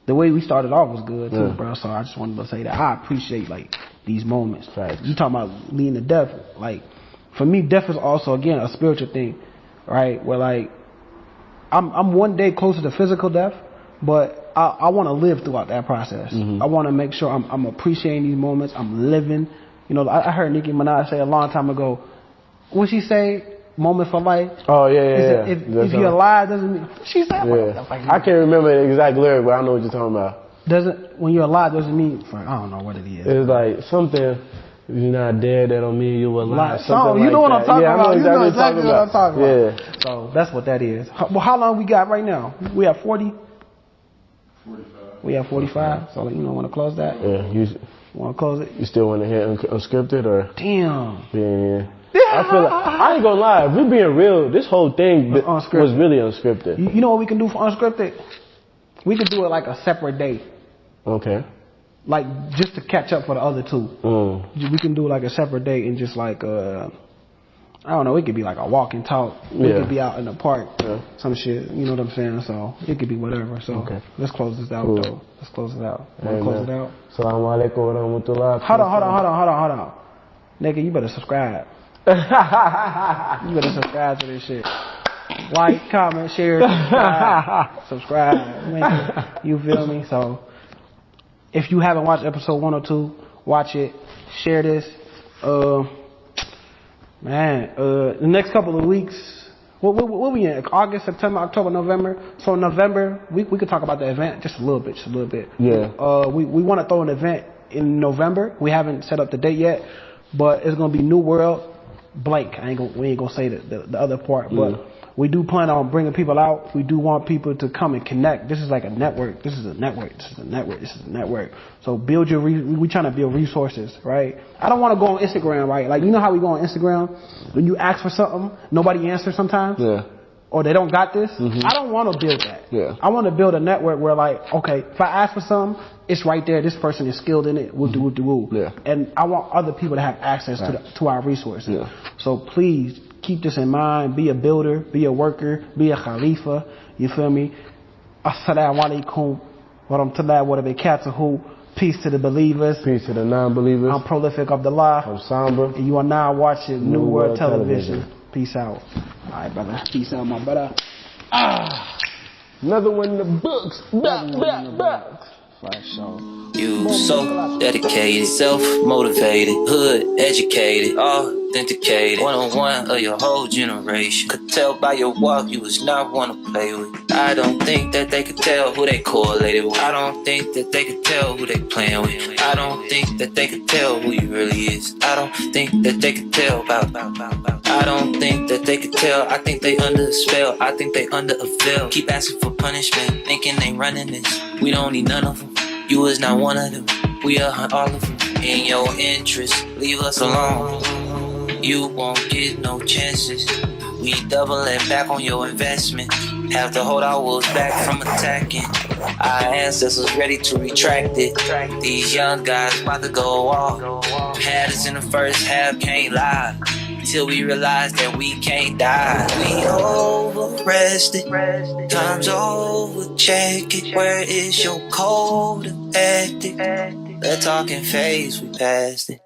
the way we started off was good, too, bro. So I just wanted to say that I appreciate, like, these moments. Right. You talking about leading to death. Like, for me, death is also, again, a spiritual thing, right? Where, like, I'm one day closer to physical death, but I want to live throughout that process. I want to make sure I'm appreciating these moments. I'm living. You know, I heard Nicki Minaj say a long time ago, what she say? Moment for life. Oh, yeah. If you're alive, doesn't mean... She said... Yeah. I can't remember the exact lyric, but I know what you're talking about. When you're alive, doesn't mean... I don't know what it is. It's like something... If you're not dead, that don't mean you're alive. You know what I'm talking about. You know exactly what I'm talking about. Yeah. So that's what that is. Well, how long we got right now? We have 40? 45. We have 45. So, you know, want to close that? Yeah. You want to close it? You still want to hear unscripted or? Damn. Yeah. I feel like, I ain't gonna lie, if we're being real, this whole thing was really unscripted. You know what we can do for unscripted? We could do it like a separate day. Okay. Like, just to catch up for the other two. We can do like a separate day and just like, I don't know, it could be like a walk and talk. We could be out in the park. Some shit, you know what I'm saying? So, it could be whatever. So, let's close this out though. Let's close it out. Want to close it out? Assalamu alaikum wa rahmatullah. Hold on. Nigga, you better subscribe. You better subscribe to this shit. Like, comment, share, subscribe. You feel me? So, if you haven't watched episode 102, watch it. Share this. The next couple of weeks, what we in? August, September, October, November. So in November, we could talk about the event just a little bit. Yeah. We want to throw an event in November. We haven't set up the date yet, but it's gonna be New World. Blank. We ain't gonna say the other part, but we do plan on bringing people out. We do want people to come and connect. This is like a network. This is a network. So we trying to build resources, right? I don't want to go on Instagram, right? Like, you know how we go on Instagram when you ask for something, nobody answers sometimes. Yeah. Or they don't got this. I don't want to build that. Yeah. I want to build a network where, like, okay, if I ask for something, it's right there. This person is skilled in it. Woo. Yeah. And I want other people to have access to our resources. Yeah. So please keep this in mind. Be a builder. Be a worker. Be a khalifa. You feel me? Assalamu alaikum wa rahmatullahi wa barakatuhu. Peace to the believers. Peace to the non-believers. I'm Prolific-Abdullah. I'm Samba. And you are now watching New World Television. Peace out. Alright, brother. Peace out, my brother. Another one in the books. You so dedicated, self-motivated, hood educated, authenticated, one-on-one of your whole generation. Could tell by your walk you was not one to play with. I don't think that they could tell who they correlated with. I don't think that they could tell who they playing with. I don't think that they could tell who you really is. I don't think that they could tell about. I don't think that they could tell. I think they under a spell. I think they under a veil. Keep asking for punishment, thinking they running this. We don't need none of them. You is not one of them. We'll hunt all of them. In your interest, leave us alone. You won't get no chances. We doubling back on your investment. Have to hold our wolves back from attacking. Our ancestors ready to retract it. These young guys about to go off. Had us in the first half, can't lie. Till we realize that we can't die. We over-rested. Time's over, check it. Where is your code of ethic? That talking phase, we passed it.